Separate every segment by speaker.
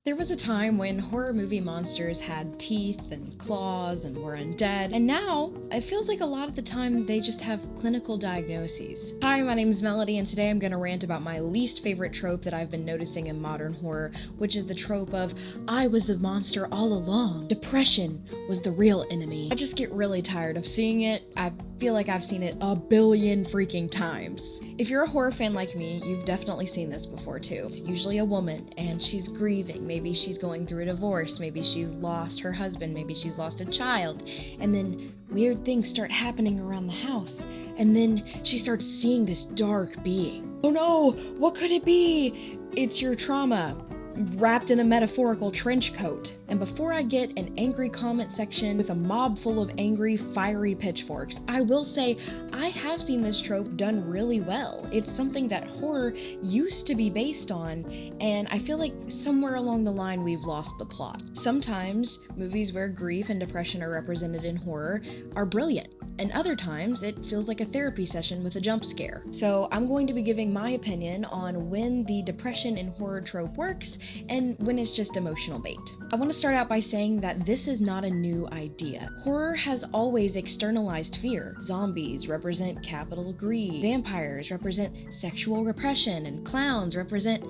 Speaker 1: There was a time when horror movie monsters had teeth and claws and were undead, and now it feels like a lot of the time they just have clinical diagnoses. Hi, my name's Melody, and today I'm gonna rant about my least favorite trope that I've been noticing in modern horror, which is the trope of, I was a monster all along. Depression was the real enemy. I just get really tired of seeing it. I feel like I've seen it a billion freaking times. If you're a horror fan like me, you've definitely seen this before too. It's usually a woman, and she's grieving. Maybe she's going through a divorce, maybe she's lost her husband, maybe she's lost a child, and then weird things start happening around the house, and then she starts seeing this dark being. Oh no, what could it be? It's your trauma, wrapped in a metaphorical trench coat. And before I get an angry comment section with a mob full of angry, fiery pitchforks, I will say I have seen this trope done really well. It's something that horror used to be based on, and I feel like somewhere along the line we've lost the plot. Sometimes movies where grief and depression are represented in horror are brilliant, and other times it feels like a therapy session with a jump scare. So I'm going to be giving my opinion on when the depression in horror trope works and when it's just emotional bait. I want to start out by saying that this is not a new idea. Horror has always externalized fear. Zombies represent capital greed, vampires represent sexual repression, and clowns represent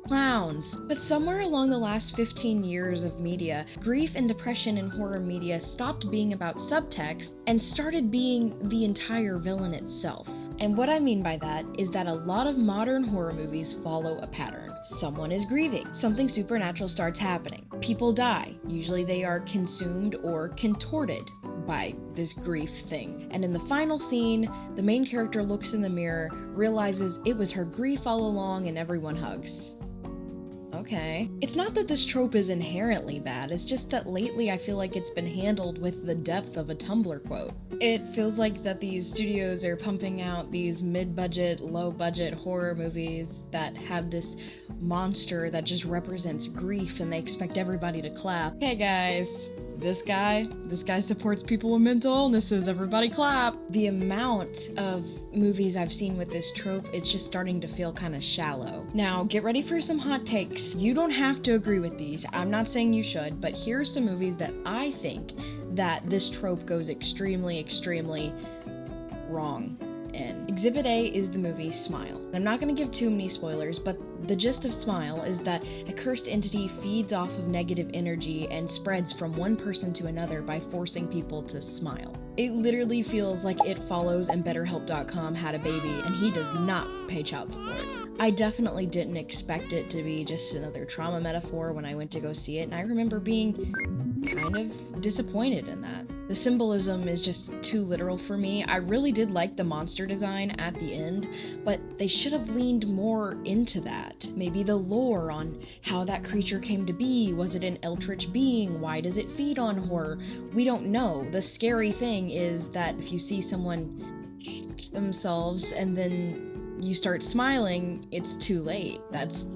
Speaker 1: clowns. But somewhere along the last 15 years of media, grief and depression in horror media stopped being about subtext and started being the entire villain itself. And what I mean by that is that a lot of modern horror movies follow a pattern. Someone is grieving, something supernatural starts happening, people die, usually they are consumed or contorted by this grief thing. And in the final scene, the main character looks in the mirror, realizes it was her grief all along, and everyone hugs. Okay. It's not that this trope is inherently bad, it's just that lately I feel like it's been handled with the depth of a Tumblr quote. It feels like that these studios are pumping out these mid-budget, low-budget horror movies that have this monster that just represents grief and they expect everybody to clap. Hey guys, this guy supports people with mental illnesses, everybody clap. The amount of movies I've seen with this trope, it's just starting to feel kind of shallow. Now, get ready for some hot takes. You don't have to agree with these, I'm not saying you should, but here are some movies that I think that this trope goes extremely wrong in. Exhibit A is the movie Smile. I'm not going to give too many spoilers, but the gist of Smile is that a cursed entity feeds off of negative energy and spreads from one person to another by forcing people to smile. It literally feels like It Follows and BetterHelp.com had a baby and he does not pay child support. I definitely didn't expect it to be just another trauma metaphor when I went to go see it, and I remember being kind of disappointed in that. The symbolism is just too literal for me. I really did like the monster design at the end, but they should have leaned more into that. Maybe the lore on how that creature came to be. Was it an eldritch being? Why does it feed on horror? We don't know. The scary thing is that if you see someone themselves and then you start smiling, it's too late. That's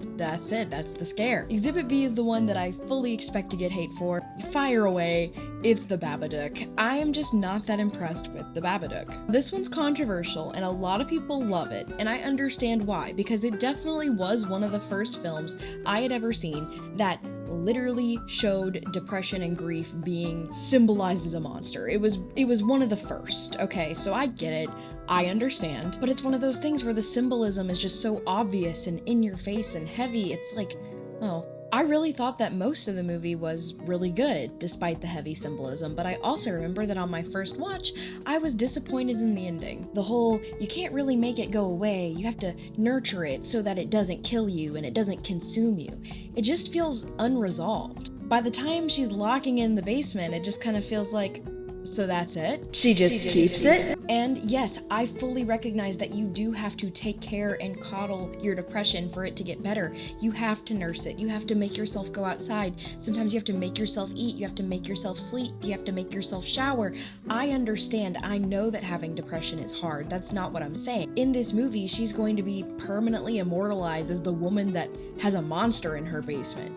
Speaker 1: it, that's the scare. Exhibit B is the one that I fully expect to get hate for. Fire away, it's the Babadook. I am just not that impressed with the Babadook. This one's controversial and a lot of people love it, and I understand why, because it definitely was one of the first films I had ever seen that literally showed depression and grief being symbolized as a monster. It was one of the first, okay? So I get it, I understand, but it's one of those things where the symbolism is just so obvious and in your face and heavy. It's like, oh, I really thought that most of the movie was really good, despite the heavy symbolism, but I also remember that on my first watch, I was disappointed in the ending. The whole, you can't really make it go away, you have to nurture it so that it doesn't kill you and it doesn't consume you. It just feels unresolved. By the time she's locking in the basement, it just kind of feels like, so that's it? She just keeps it? And yes, I fully recognize that you do have to take care and coddle your depression for it to get better. You have to nurse it. You have to make yourself go outside. Sometimes you have to make yourself eat. You have to make yourself sleep. You have to make yourself shower. I understand. I know that having depression is hard. That's not what I'm saying. In this movie, she's going to be permanently immortalized as the woman that has a monster in her basement.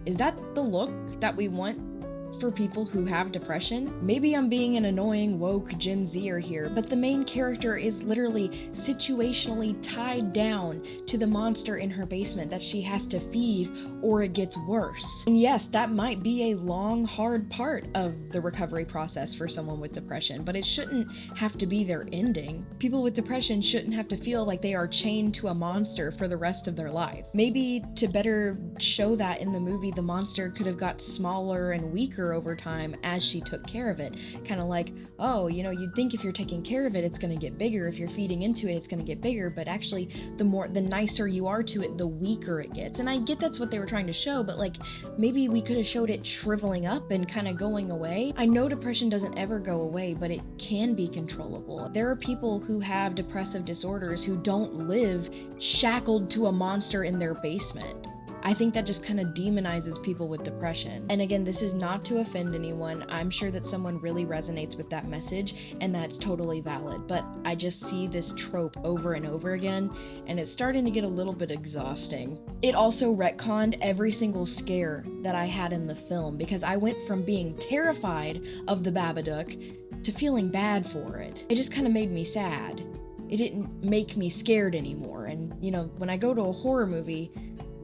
Speaker 1: Is that the look that we want for people who have depression. Maybe I'm being an annoying woke Gen Zer here, but the main character is literally situationally tied down to the monster in her basement that she has to feed or it gets worse. And yes, that might be a long, hard part of the recovery process for someone with depression, but it shouldn't have to be their ending. People with depression shouldn't have to feel like they are chained to a monster for the rest of their life. Maybe to better show that in the movie, the monster could have got smaller and weaker over time as she took care of it. Kind of like, oh, you know, you'd think if you're taking care of it, it's going to get bigger. If you're feeding into it, it's going to get bigger. But actually, the nicer you are to it, the weaker it gets. And I get that's what they were trying to show, but like maybe we could have showed it shriveling up and kind of going away. I know depression doesn't ever go away, but it can be controllable. There are people who have depressive disorders who don't live shackled to a monster in their basement. I think that just kind of demonizes people with depression. And again, this is not to offend anyone. I'm sure that someone really resonates with that message, and that's totally valid. But I just see this trope over and over again, and it's starting to get a little bit exhausting. It also retconned every single scare that I had in the film, because I went from being terrified of the Babadook to feeling bad for it. It just kind of made me sad. It didn't make me scared anymore. And, you know, when I go to a horror movie,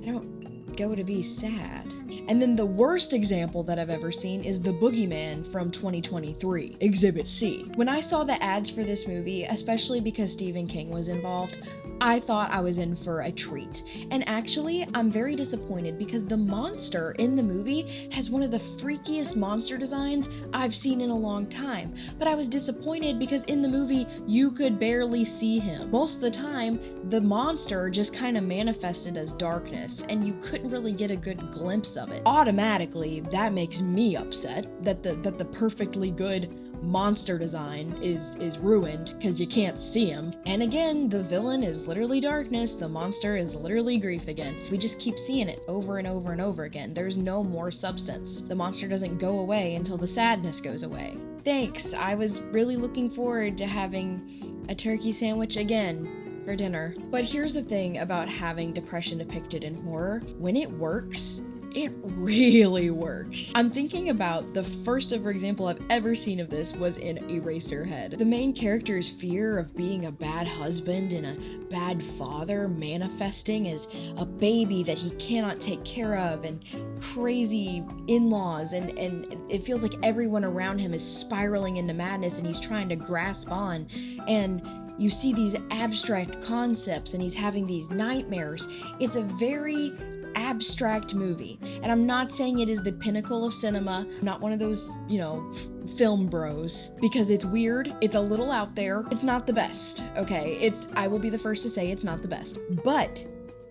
Speaker 1: I don't go to be sad. And then the worst example that I've ever seen is the Boogeyman from 2023, Exhibit C. When I saw the ads for this movie, especially because Stephen King was involved, I thought I was in for a treat. And actually, I'm very disappointed because the monster in the movie has one of the freakiest monster designs I've seen in a long time. But I was disappointed because in the movie, you could barely see him. Most of the time, the monster just kind of manifested as darkness, and you couldn't really get a good glimpse of it. Automatically, that makes me upset that the perfectly good monster design is ruined because you can't see him. And again, the villain is literally darkness, the monster is literally grief again. We just keep seeing it over and over and over again. There's no more substance. The monster doesn't go away until the sadness goes away. Thanks, I was really looking forward to having a turkey sandwich again for dinner. But here's the thing about having depression depicted in horror. When it works, it really works. I'm thinking about the first ever example I've ever seen of this was in Eraserhead. The main character's fear of being a bad husband and a bad father manifesting as a baby that he cannot take care of, and crazy in-laws, and it feels like everyone around him is spiraling into madness and he's trying to grasp on, and you see these abstract concepts and he's having these nightmares. It's a very abstract movie, and I'm not saying it is the pinnacle of cinema. I'm not one of those, you know, film bros, because it's weird, it's a little out there, it's not the best, okay? I will be the first to say it's not the best, but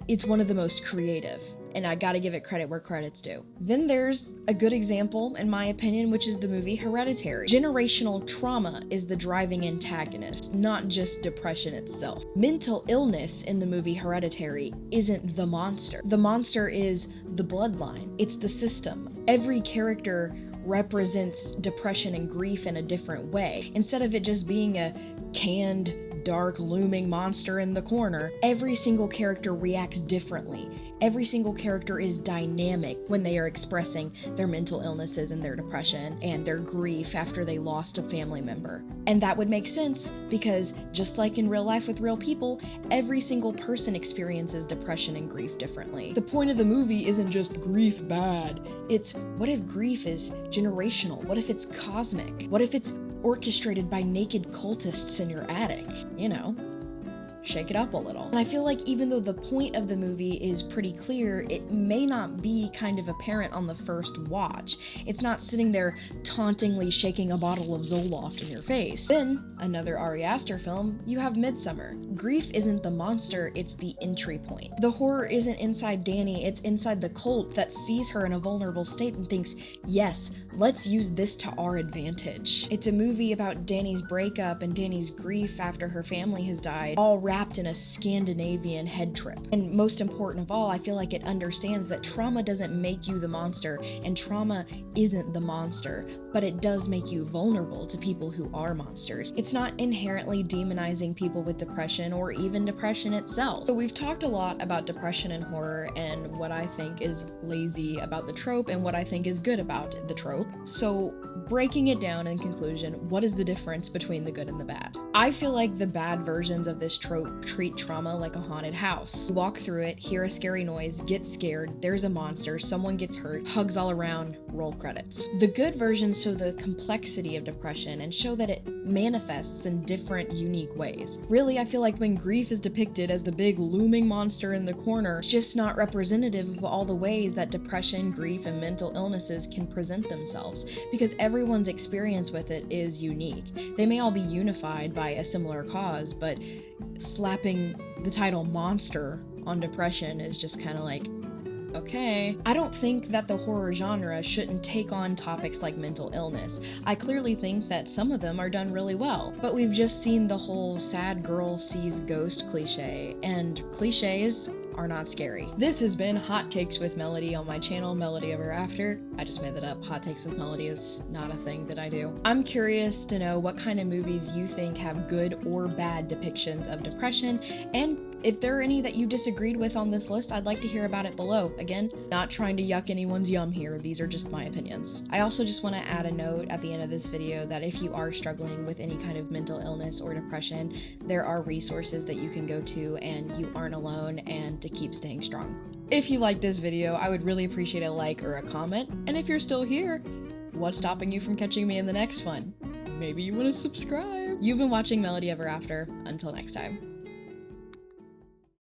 Speaker 1: it's one of the most creative, and I gotta give it credit where credit's due. Then there's a good example, in my opinion, which is the movie Hereditary. Generational trauma is the driving antagonist, not just depression itself. Mental illness in the movie Hereditary isn't the monster. The monster is the bloodline. It's the system. Every character represents depression and grief in a different way. Instead of it just being a canned, dark, looming monster in the corner, every single character reacts differently. Every single character is dynamic when they are expressing their mental illnesses and their depression and their grief after they lost a family member. And that would make sense because just like in real life with real people, every single person experiences depression and grief differently. The point of the movie isn't just grief bad. It's what if grief is generational? What if it's cosmic? What if it's orchestrated by naked cultists in your attic? You know, shake it up a little. And I feel like even though the point of the movie is pretty clear, it may not be kind of apparent on the first watch. It's not sitting there tauntingly shaking a bottle of Zoloft in your face. Then, another Ari Aster film, you have Midsommar. Grief isn't the monster, it's the entry point. The horror isn't inside Dani, it's inside the cult that sees her in a vulnerable state and thinks, yes, let's use this to our advantage. It's a movie about Dani's breakup and Dani's grief after her family has died, all wrapped wrapped in a Scandinavian head trip. And most important of all, I feel like it understands that trauma doesn't make you the monster, and trauma isn't the monster, but it does make you vulnerable to people who are monsters. It's not inherently demonizing people with depression or even depression itself. So we've talked a lot about depression and horror and what I think is lazy about the trope and what I think is good about the trope. So breaking it down in conclusion, what is the difference between the good and the bad? I feel like the bad versions of this trope treat trauma like a haunted house. You walk through it, hear a scary noise, get scared, there's a monster, someone gets hurt, hugs all around, roll credits. The good versions show the complexity of depression and show that it manifests in different, unique ways. Really, I feel like when grief is depicted as the big looming monster in the corner, it's just not representative of all the ways that depression, grief, and mental illnesses can present themselves, because everyone's experience with it is unique. They may all be unified by a similar cause, but slapping the title monster on depression is just kind of like, okay. I don't think that the horror genre shouldn't take on topics like mental illness. I clearly think that some of them are done really well, but we've just seen the whole sad girl sees ghost cliche, and cliches are not scary. This has been Hot Takes with Melody on my channel, Melody Ever After. I just made that up. Hot Takes with Melody is not a thing that I do. I'm curious to know what kind of movies you think have good or bad depictions of depression, and if there are any that you disagreed with on this list, I'd like to hear about it below. Again, not trying to yuck anyone's yum here, these are just my opinions. I also just want to add a note at the end of this video that if you are struggling with any kind of mental illness or depression, there are resources that you can go to and you aren't alone, and to keep staying strong. If you liked this video, I would really appreciate a like or a comment, and if you're still here, what's stopping you from catching me in the next one? Maybe you want to subscribe? You've been watching Melody Ever After. Until next time.